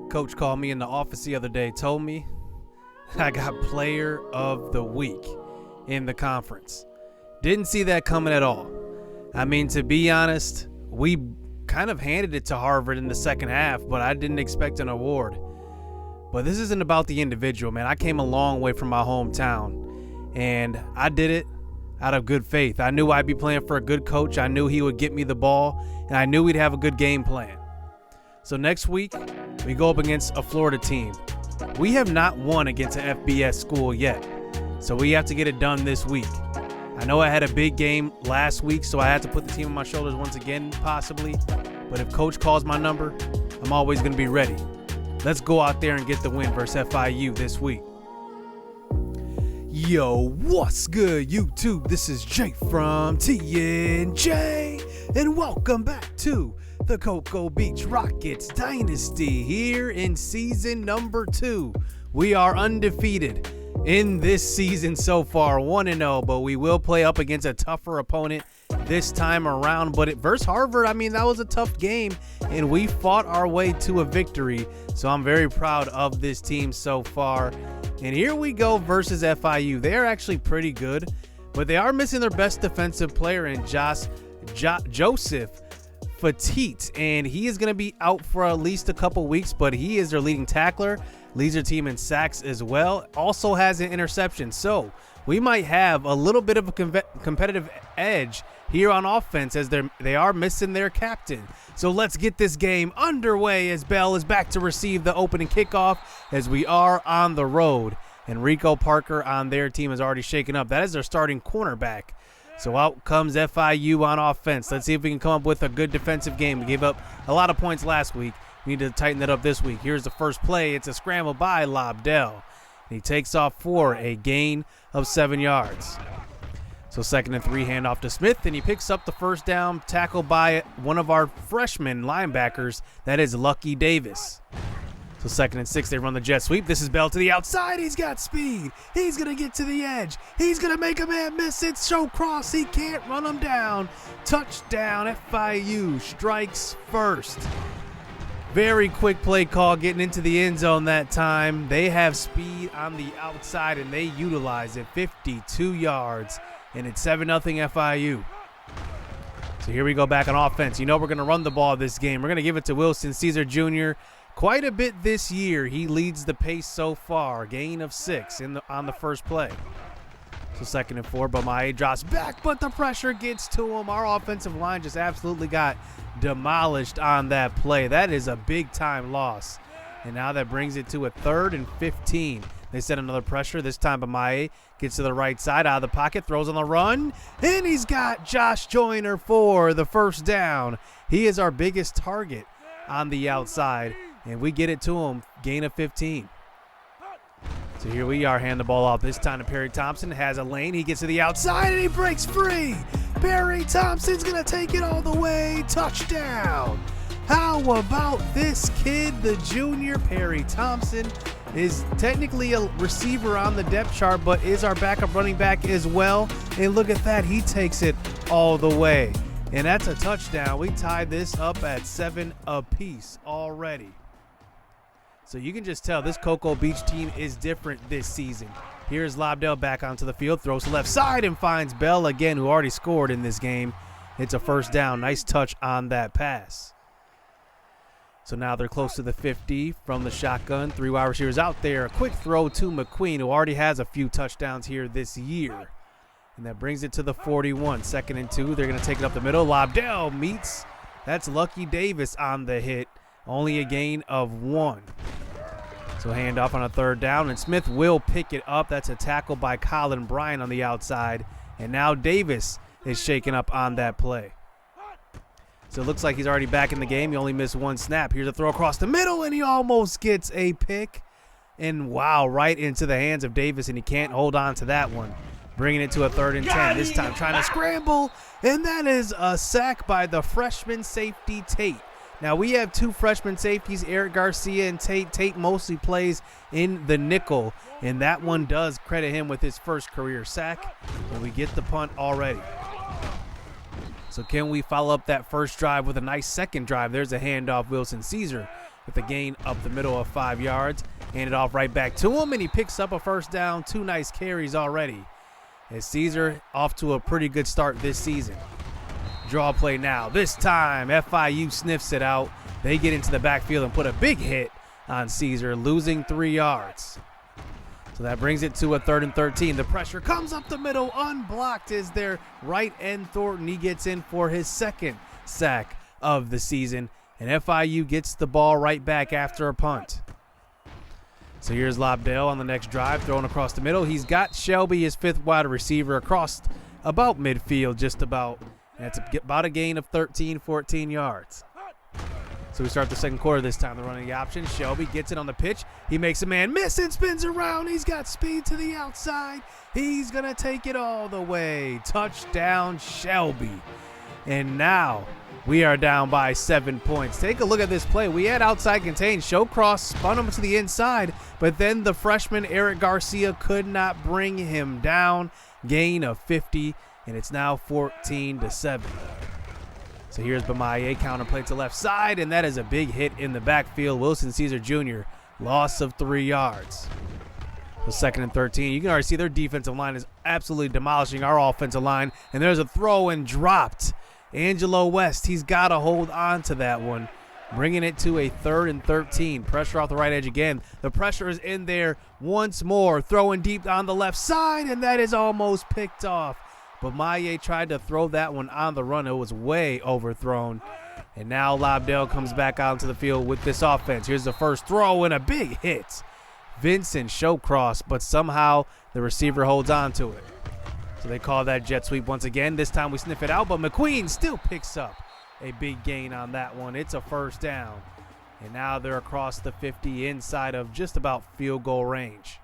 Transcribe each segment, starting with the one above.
Coach called me in the office the other day, told me I got player of the week in the conference. Didn't see that coming at all. I mean, to be honest, we kind of handed it to Harvard in the second half, but I didn't expect an award. But this isn't about the individual, man. I came a long way from my hometown, and I did it out of good faith. I knew I'd be playing for a good coach. I knew he would get me the ball, and I knew we'd have a good game plan. So next week, we go up against a Florida team. We have not won against an FBS school yet, so we have to get it done this week. I know I had a big game last week, so I had to put the team on my shoulders once again, possibly. But if Coach calls my number, I'm always going to be ready. Let's go out there and get the win versus FIU this week. Yo, what's good, YouTube? This is Jay from TNJ, and welcome back to the Cocoa Beach Rockets Dynasty here in season number 2. We are undefeated in this season so far, 1-0, but we will play up against a tougher opponent this time around. But versus Harvard, I mean, that was a tough game, and we fought our way to a victory. So I'm very proud of this team so far. And here we go versus FIU. They're actually pretty good, but they are missing their best defensive player in Joseph Fatite, and he is going to be out for at least a couple weeks, but he is their leading tackler, leads their team in sacks as well, also has an interception. So we might have a little bit of a competitive edge here on offense as they are missing their captain. So let's get this game underway as Bell is back to receive the opening kickoff as we are on the road. Enrico Parker on their team is already shaken up. That is their starting cornerback. So out comes FIU on offense. Let's see if we can come up with a good defensive game. We gave up a lot of points last week. We need to tighten that up this week. Here's the first play. It's a scramble by Lobdell. He takes off for a gain of 7 yards. So 2nd and 3, handoff to Smith, and he picks up the first down, tackled by one of our freshman linebackers. That is Lucky Davis. So 2nd and 6, they run the jet sweep. This is Bell to the outside. He's got speed. He's going to get to the edge. He's going to make a man miss it. Show cross. He can't run him down. Touchdown. FIU strikes first. Very quick play call getting into the end zone that time. They have speed on the outside, and they utilize it. 52 yards, and it's 7-0 FIU. So here we go back on offense. You know we're going to run the ball this game. We're going to give it to Wilson Caesar Jr. Quite a bit this year. He leads the pace so far. Gain of 6 on the first play. So 2nd and 4, Bamaye drops back, but the pressure gets to him. Our offensive line just absolutely got demolished on that play. That is a big-time loss. And now that brings it to a 3rd and 15. They set another pressure. This time Bamaye gets to the right side, out of the pocket, throws on the run, and he's got Josh Joyner for the first down. He is our biggest target on the outside, and we get it to him. Gain of 15. So here we are, hand the ball off. This time to Perry Thompson. Has a lane. He gets to the outside, and he breaks free. Perry Thompson's going to take it all the way. Touchdown. How about this kid, the junior? Perry Thompson is technically a receiver on the depth chart, but is our backup running back as well. And look at that. He takes it all the way. And that's a touchdown. We tied this up at 7 apiece already. So you can just tell this Cocoa Beach team is different this season. Here's Lobdell back onto the field, throws to left side and finds Bell again, who already scored in this game. It's a first down. Nice touch on that pass. So now they're close to the 50 from the shotgun. 3 wide receivers out there. A quick throw to McQueen, who already has a few touchdowns here this year. And that brings it to the 41. 2nd and 2. They're going to take it up the middle. Lobdell meets. That's Lucky Davis on the hit. Only a gain of 1. So handoff on a 3rd down, and Smith will pick it up. That's a tackle by Colin Bryant on the outside. And now Davis is shaken up on that play. So it looks like he's already back in the game. He only missed 1 snap. Here's a throw across the middle, and he almost gets a pick. And wow, right into the hands of Davis, and he can't hold on to that one. Bringing it to a 3rd and 10. This time trying to scramble, and that is a sack by the freshman safety Tate. Now, we have 2 freshman safeties, Eric Garcia and Tate. Tate mostly plays in the nickel, and that one does credit him with his first career sack, and we get the punt already. So can we follow up that first drive with a nice second drive? There's a handoff, Wilson Caesar with a gain up the middle of 5 yards. Hand it off right back to him, and he picks up a first down. 2 nice carries already. As Caesar off to a pretty good start this season. Draw play now. This time, FIU sniffs it out. They get into the backfield and put a big hit on Caesar, losing 3 yards. So that brings it to a 3rd and 13. The pressure comes up the middle, unblocked is their right end Thornton. He gets in for his 2nd sack of the season, and FIU gets the ball right back after a punt. So here's Lobdell on the next drive, throwing across the middle. He's got Shelby, his 5th wide receiver, across about midfield, just about. That's about a gain of 13, 14 yards. So we start the second quarter this time. They're running the option. Shelby gets it on the pitch. He makes a man miss and spins around. He's got speed to the outside. He's going to take it all the way. Touchdown, Shelby. And now we are down by 7 points. Take a look at this play. We had outside contain. Showcross spun him to the inside, but then the freshman Eric Garcia could not bring him down. Gain of 50, and it's now 14-7. So here's Bamaye, counterplay to left side, and that is a big hit in the backfield. Wilson Caesar Jr., loss of 3 yards. So 2nd and 13. You can already see their defensive line is absolutely demolishing our offensive line, and there's a throw and dropped. Angelo West, he's got to hold on to that one, bringing it to a 3rd and 13. Pressure off the right edge again. The pressure is in there once more, throwing deep on the left side, and that is almost picked off. But Maye tried to throw that one on the run. It was way overthrown. And now Lobdell comes back out into the field with this offense. Here's the first throw and a big hit. Vincent Showcross, but somehow the receiver holds on to it. So they call that jet sweep once again. This time we sniff it out, but McQueen still picks up a big gain on that one. It's a first down. And now they're across the 50 inside of just about field goal range.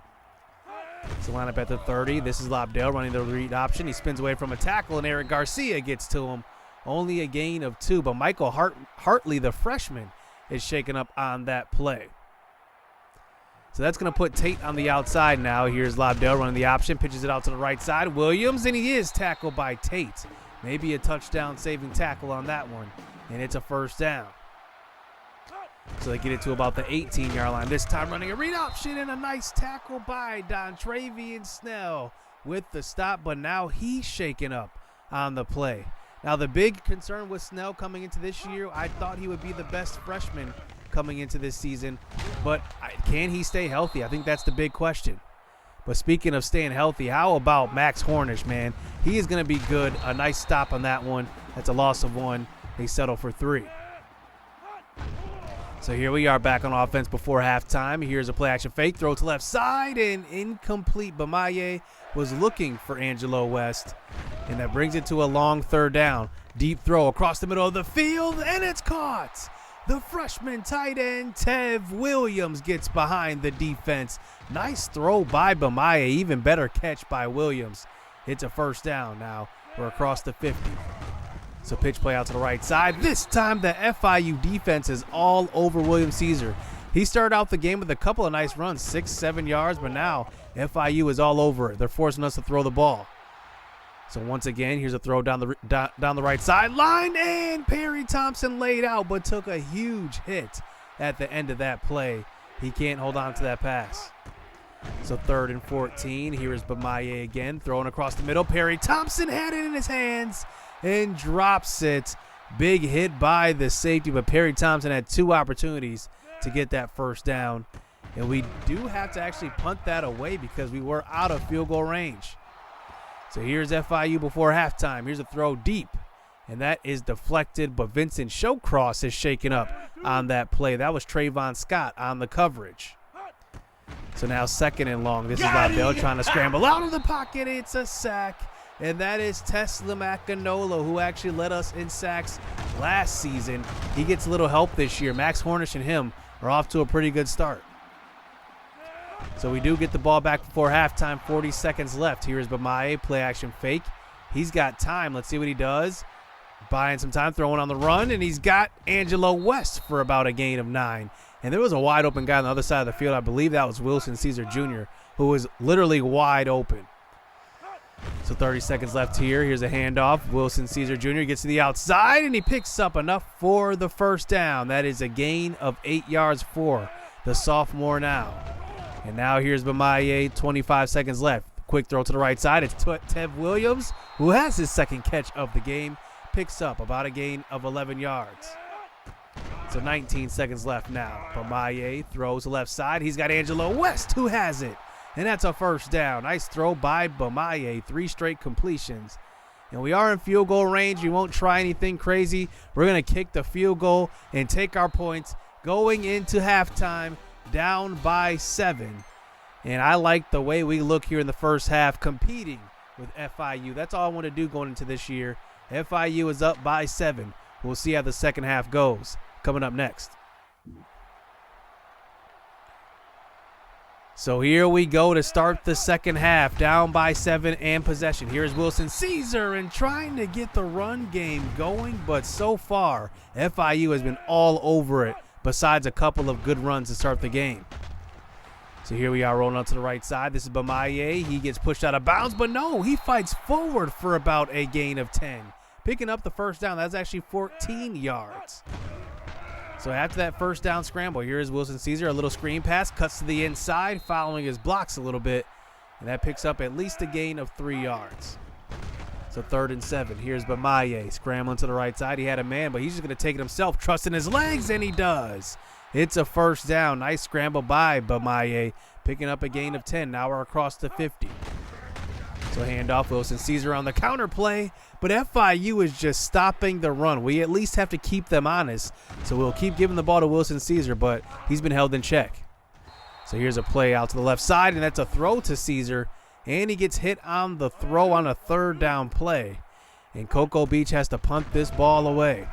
So line up at the 30. This is Lobdell running the read option. He spins away from a tackle, and Eric Garcia gets to him. Only a gain of 2, but Michael Hartley, the freshman, is shaken up on that play. So that's going to put Tate on the outside now. Here's Lobdell running the option, pitches it out to the right side. Williams, and he is tackled by Tate. Maybe a touchdown-saving tackle on that one, and it's a first down. So they get it to about the 18-yard line. This time running a read option and a nice tackle by Dontravian Snell with the stop, but now he's shaken up on the play. Now the big concern with Snell coming into this year, I thought he would be the best freshman coming into this season, but can he stay healthy? I think that's the big question. But speaking of staying healthy, how about Max Hornish, man? He is going to be good. A nice stop on that one. That's a loss of 1. They settle for 3. So here we are back on offense before halftime. Here's a play-action fake, throw to left side, and incomplete. Bamaye was looking for Angelo West, and that brings it to a long 3rd down. Deep throw across the middle of the field, and it's caught. The freshman tight end, Tev Williams, gets behind the defense. Nice throw by Bamaye, even better catch by Williams. It's a first down now. We're across the 50. So pitch play out to the right side. This time the FIU defense is all over William Caesar. He started out the game with a couple of nice runs, 6-7 yards, but now FIU is all over it. They're forcing us to throw the ball. So once again, here's a throw down the right sideline, and Perry Thompson laid out but took a huge hit at the end of that play. He can't hold on to that pass. So 3rd and 14. Here is Bamaye again, throwing across the middle. Perry Thompson had it in his hands and drops it. Big hit by the safety, but Perry Thompson had 2 opportunities to get that first down. And we do have to actually punt that away because we were out of field goal range. So here's FIU before halftime. Here's a throw deep, and that is deflected, but Vincent Showcross is shaken up on that play. That was Trayvon Scott on the coverage. So now 2nd and long. This is Lobdell trying to scramble out of the pocket. It's a sack, and that is Tesla Macanola, who actually led us in sacks last season. He gets a little help this year. Max Hornish and him are off to a pretty good start. So we do get the ball back before halftime, 40 seconds left. Here's Bamaye, play action fake. He's got time. Let's see what he does. Buying some time, throwing on the run, and he's got Angelo West for about a gain of 9. And there was a wide open guy on the other side of the field. I believe that was Wilson Caesar Jr., who was literally wide open. So 30 seconds left here. Here's a handoff. Wilson Caesar Jr. gets to the outside, and he picks up enough for the first down. That is a gain of 8 yards for the sophomore now. And now here's Bamaye, 25 seconds left. Quick throw to the right side. It's Tev Williams, who has his second catch of the game. Picks up about a gain of 11 yards. So 19 seconds left now. Bamaye throws to left side. He's got Angelo West, who has it. And that's a first down. Nice throw by Bamaye. 3 straight completions. And we are in field goal range. We won't try anything crazy. We're going to kick the field goal and take our points going into halftime down by 7. And I like the way we look here in the first half competing with FIU. That's all I want to do going into this year. FIU is up by 7. We'll see how the second half goes. Coming up next. So here we go to start the second half, down by 7 and possession. Here's Wilson Caesar and trying to get the run game going, but so far FIU has been all over it besides a couple of good runs to start the game. So here we are rolling out to the right side. This is Bamaye. He gets pushed out of bounds, but no, he fights forward for about a gain of 10. Picking up the first down. That's actually 14 yards. So after that first down scramble, here's Wilson Caesar. A little screen pass, cuts to the inside, following his blocks a little bit. And that picks up at least a gain of 3 yards. So 3rd and 7. Here's Bamaye scrambling to the right side. He had a man, but he's just going to take it himself, trusting his legs, and he does. It's a first down. Nice scramble by Bamaye, picking up a gain of 10. Now we're across the 50. So handoff, Wilson Caesar on the counter play, but FIU is just stopping the run. We at least have to keep them honest, so we'll keep giving the ball to Wilson Caesar, but he's been held in check. So here's a play out to the left side, and that's a throw to Caesar, and he gets hit on the throw on a 3rd down play, and Cocoa Beach has to punt this ball away.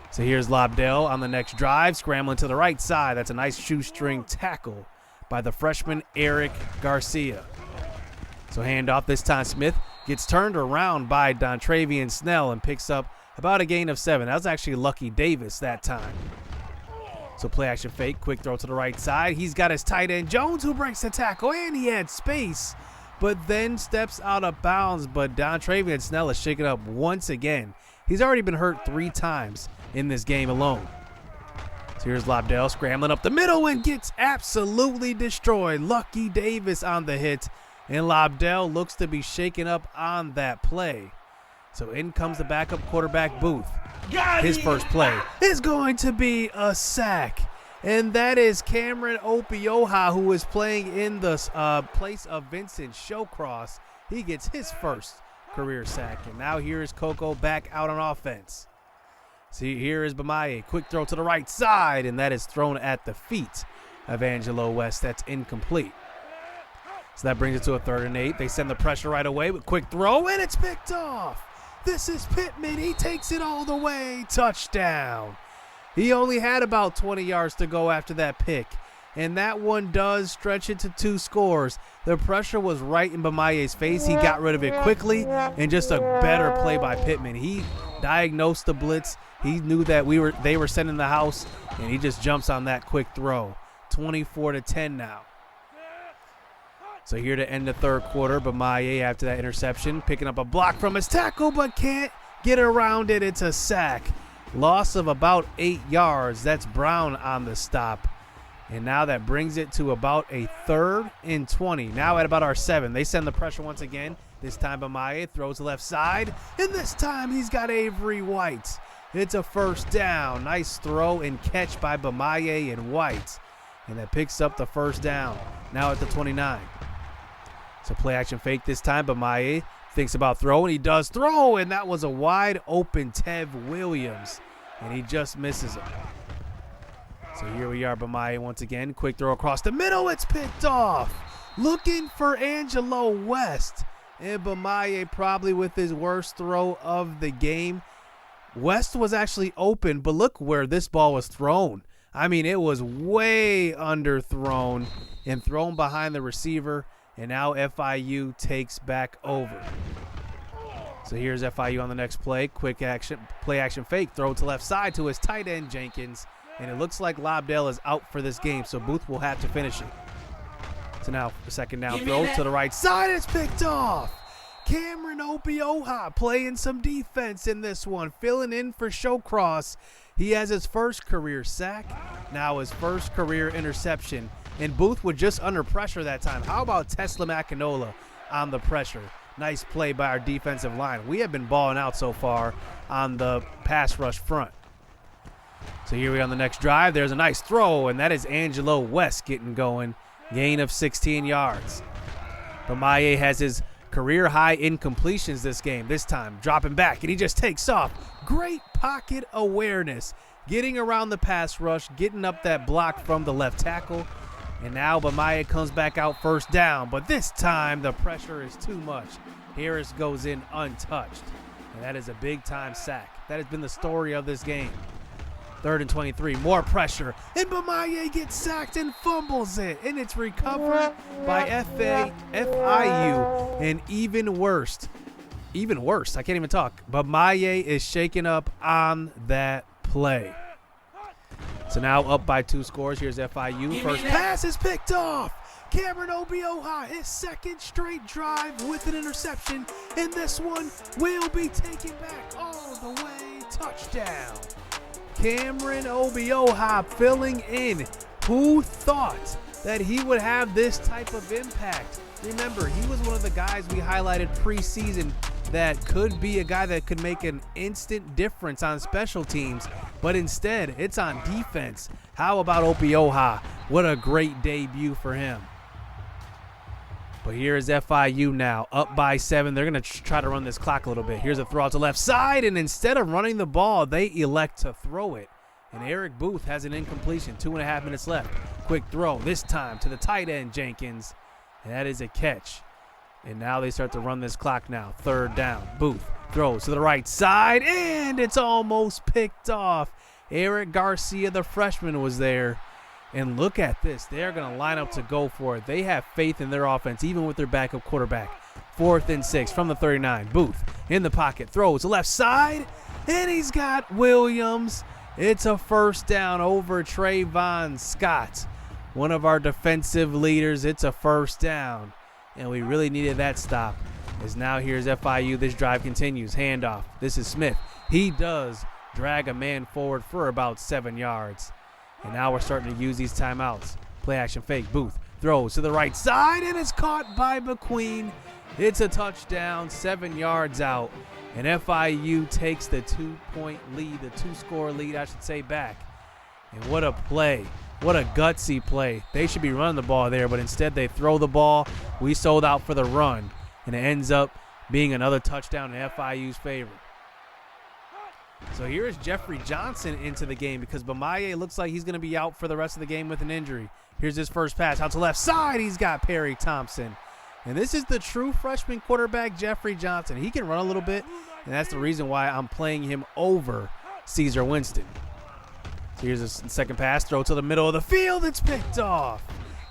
So here's Lobdell on the next drive, scrambling to the right side. That's a nice shoestring tackle by the freshman Eric Garcia. So handoff, this time Smith gets turned around by Dontravian Snell and picks up about a gain of 7. That was actually Lucky Davis that time. So play action fake, quick throw to the right side. He's got his tight end Jones, who breaks the tackle, and he had space, but then steps out of bounds. But Dontravian Snell is shaken up once again. He's already been hurt 3 times in this game alone. So here's Lobdell scrambling up the middle and gets absolutely destroyed. Lucky Davis on the hit. And Lobdell looks to be shaken up on that play. So in comes the backup quarterback, Booth. His first play is going to be a sack. And that is Cameron Opioha, who is playing in the place of Vincent Showcross. He gets his first career sack. And now here is Coco back out on offense. See, here is Bamaye. Quick throw to the right side, and that is thrown at the feet of Angelo West. That's incomplete. So that brings it to a 3rd and 8. They send the pressure right away with quick throw, and it's picked off. This is Pittman. He takes it all the way. Touchdown. He only had about 20 yards to go after that pick, and that one does stretch it to 2 scores. The pressure was right in Bamaye's face. He got rid of it quickly, and just a better play by Pittman. He diagnosed the blitz. He knew that they were sending the house, and he just jumps on that quick throw. 24-10 now. So here to end the 3rd quarter, Bamaye after that interception, picking up a block from his tackle, but can't get around it. It's a sack. Loss of about 8 yards. That's Brown on the stop. And now that brings it to about a 3rd and 20. Now at about our 7. They send the pressure once again. This time Bamaye throws the left side, and this time he's got Avery White. It's a first down. Nice throw and catch by Bamaye and White. And that picks up the first down. Now at the 29. So play action fake this time. Bamaye thinks about throwing. He does throw, and that was a wide open Tev Williams. And he just misses him. So here we are, Bamaye once again. Quick throw across the middle. It's picked off. Looking for Angelo West. And Bamaye probably with his worst throw of the game. West was actually open, but look where this ball was thrown. I mean, it was way underthrown and thrown behind the receiver. And now FIU takes back over. So here's FIU on the next play. Quick action, play action fake. Throw to left side to his tight end, Jenkins. And it looks like Lobdell is out for this game, so Booth will have to finish it. So now the 2nd down throw to the right side. It's picked off. Cameron Opioha playing some defense in this one, filling in for Showcross. He has his first career sack, now his first career interception. And Booth was just under pressure that time. How about Tesla Makinola on the pressure? Nice play by our defensive line. We have been balling out so far on the pass rush front. So here we are on the next drive. There's a nice throw, and that is Angelo West getting going. Gain of 16 yards. Bamaye has his career high incompletions this game. This time dropping back, and he just takes off. Great pocket awareness. Getting around the pass rush, getting up that block from the left tackle. And now Bamaye comes back out first down, but this time the pressure is too much. Harris goes in untouched, and that is a big-time sack. That has been the story of this game. 3rd and 23, more pressure, and Bamaye gets sacked and fumbles it, and it's recovered by FIU, and even worse, I can't even talk. Bamaye is shaken up on that play. So now up by 2 scores. Here's FIU. First pass is picked off. Cameron Opioha, his second straight drive with an interception. And this one will be taken back all the way. Touchdown. Cameron Opioha filling in. Who thought that he would have this type of impact? Remember, he was one of the guys we highlighted preseason that could be a guy that could make an instant difference on special teams, but instead it's on defense. How about Opioha? What a great debut for him. But here is FIU now, up by 7. They're going to try to run this clock a little bit. Here's a throw out to left side, and instead of running the ball, they elect to throw it. And Eric Booth has an incompletion, 2.5 minutes left. Quick throw, this time to the tight end, Jenkins. And that is a catch. And now they start to run this clock now. 3rd down. Booth throws to the right side, and it's almost picked off. Eric Garcia, the freshman, was there. And look at this. They're going to line up to go for it. They have faith in their offense, even with their backup quarterback. 4th and 6 from the 39. Booth in the pocket. Throws to left side, and he's got Williams. It's a first down over Trayvon Scott, one of our defensive leaders. It's a first down. And we really needed that stop. As now here's FIU. This drive continues. Handoff. This is Smith. He does drag a man forward for about 7 yards. And now we're starting to use these timeouts. Play action fake. Booth throws to the right side, and it's caught by McQueen. It's a touchdown, 7 yards out. And FIU takes the 2-point lead, the 2-score lead, I should say, back. And what a play. What a gutsy play. They should be running the ball there, but instead they throw the ball. We sold out for the run, and it ends up being another touchdown in FIU's favor. So here is Jeffrey Johnson into the game because Bamaye looks like he's going to be out for the rest of the game with an injury. Here's his first pass out to left side. He's got Perry Thompson. And this is the true freshman quarterback, Jeffrey Johnson. He can run a little bit, and that's the reason why I'm playing him over Caesar Winston. So here's a second pass, throw to the middle of the field. It's picked off.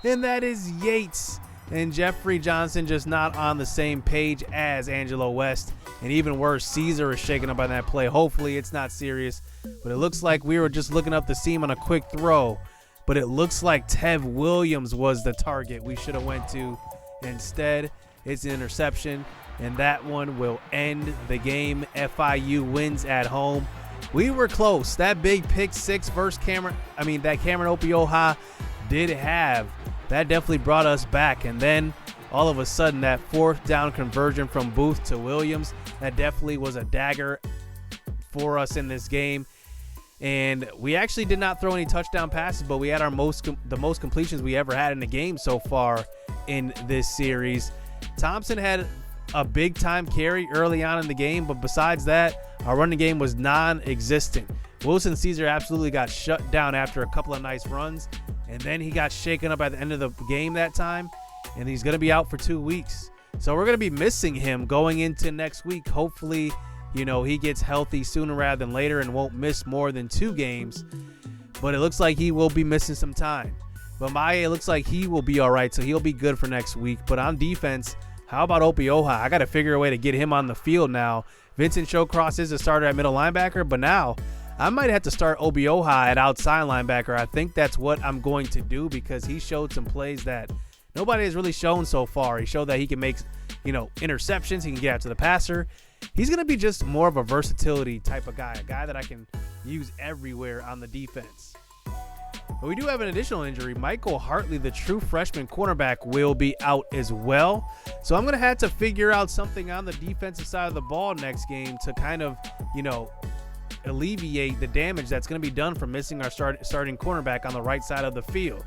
And that is Yates. And Jeffrey Johnson just not on the same page as Angelo West. And even worse, Caesar is shaken up by that play. Hopefully it's not serious. But it looks like we were just looking up the seam on a quick throw. But it looks like Tev Williams was the target we should have went to. Instead, it's an interception. And that one will end the game. FIU wins at home. We were close. That big pick six versus Cameron Opioha did have. That definitely brought us back. And then all of a sudden that 4th down conversion from Booth to Williams, that definitely was a dagger for us in this game. And we actually did not throw any touchdown passes, but we had the most completions we ever had in the game so far in this series. Thompson had a big time carry early on in the game, but besides that, our running game was non-existent. Wilson Caesar absolutely got shut down after a couple of nice runs, and then he got shaken up at the end of the game that time, and he's going to be out for 2 weeks. So we're going to be missing him going into next week. Hopefully, he gets healthy sooner rather than later and won't miss more than 2 games, but it looks like he will be missing some time. But Maye looks like he will be all right, so he'll be good for next week. But on defense, how about Opioha? I got to figure a way to get him on the field now. Vincent Showcross is a starter at middle linebacker, but now I might have to start Opioha at outside linebacker. I think that's what I'm going to do because he showed some plays that nobody has really shown so far. He showed that he can make, interceptions. He can get out to the passer. He's going to be just more of a versatility type of guy, a guy that I can use everywhere on the defense. But we do have an additional injury. Michael Hartley, the true freshman cornerback, will be out as well. So I'm going to have to figure out something on the defensive side of the ball next game to kind of, alleviate the damage that's going to be done from missing our starting cornerback on the right side of the field.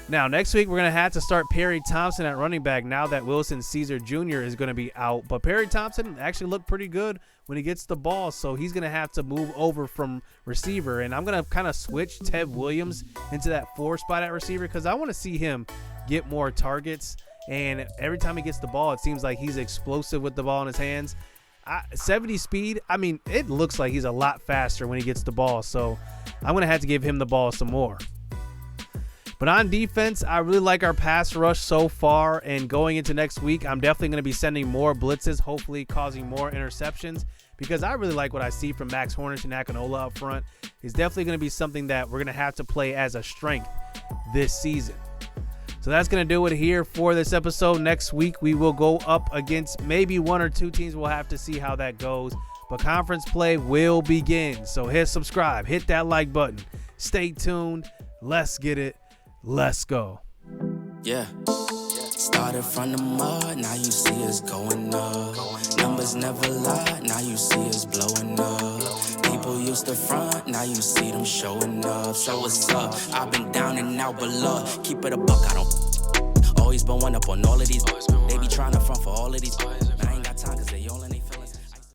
Now, next week, we're going to have to start Perry Thompson at running back now that Wilson Caesar Jr. is going to be out. But Perry Thompson actually looked pretty good when he gets the ball, so he's going to have to move over from receiver. And I'm going to kind of switch Ted Williams into that 4 spot at receiver because I want to see him get more targets. And every time he gets the ball, it seems like he's explosive with the ball in his hands. 70 speed, it looks like he's a lot faster when he gets the ball. So I'm going to have to give him the ball some more. But on defense, I really like our pass rush so far. And going into next week, I'm definitely going to be sending more blitzes, hopefully causing more interceptions. Because I really like what I see from Max Hornish and Akinola up front. It's definitely going to be something that we're going to have to play as a strength this season. So that's going to do it here for this episode. Next week, we will go up against maybe 1 or 2 teams. We'll have to see how that goes. But conference play will begin. So hit subscribe. Hit that like button. Stay tuned. Let's get it. Let's go. Yeah. Started from the mud. Now you see us going up. Numbers never lie. Now you see us blowing up. People used to front, now you see them showing up. So what's up? I've been down and out, but love, keep it a buck. I don't always been one up on all of these. They be trying to front for all of these.